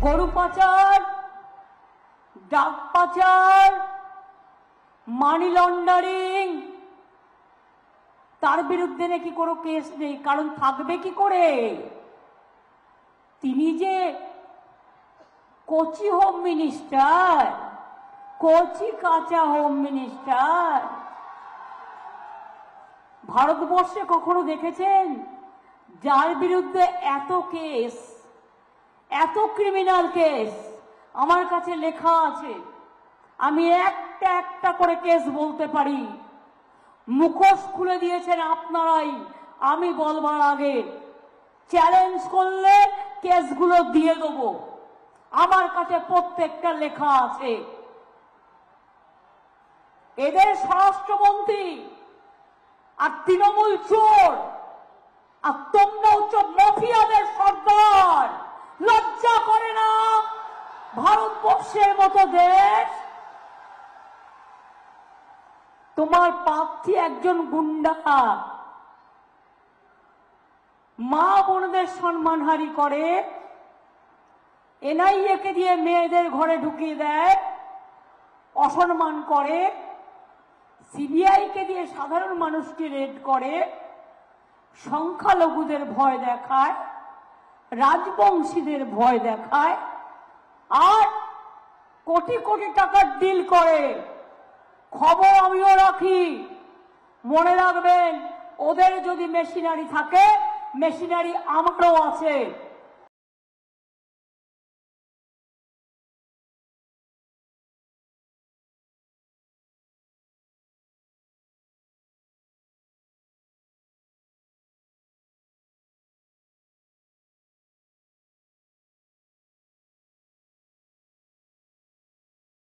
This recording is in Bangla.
গরু পাচার, ডাক পাচার, মানি লন্ডারিং, তার বিরুদ্ধে নাকি কোনো কেস নেই। কারণ থাকবে কি করে? তিনি যে কোচি হোম মিনিস্টার, কোচি কাঁচা হোম মিনিস্টার। ভারতবর্ষে কখনো দেখেছেন যার বিরুদ্ধে এত কেস, এত ক্রিমিনাল কেস? আমার কাছে লেখা আছে, আমি একটা একটা করে কেস বলতে পারি। মুখোশ খুলে দিয়েছেন আপনারাই, আমি বলবার আগে। চ্যালেঞ্জ করলে কেসগুলো দিয়ে দেবো, আমার কাছে প্রত্যেকটা লেখা আছে। এদের স্বরাষ্ট্রমন্ত্রী আর তৃণমূল চোর, আর তোমরা হচ্ছে মাফিয়াদের সর্দার। লজ্জা করে না ভারতবর্ষের মতো দেশ? তোমার প্রার্থী একজন গুন্ডা, মা বোনদের সম্মানহানি করে, এনআইএ কে দিয়ে মেয়েদের ঘরে ঢুকিয়ে দেয়, অসম্মান করে, সিবিআই কে দিয়ে সাধারণ মানুষকে রেড করে, সংখ্যালঘুদের ভয় দেখায়, রাজবংশীদের ভয় দেখায়, আর কোটি কোটি টাকার ডিল করে। খবর আমিও রাখি, মনে রাখবেন, ওদের যদি মেশিনারি থাকে, মেশিনারি আমারও আছে।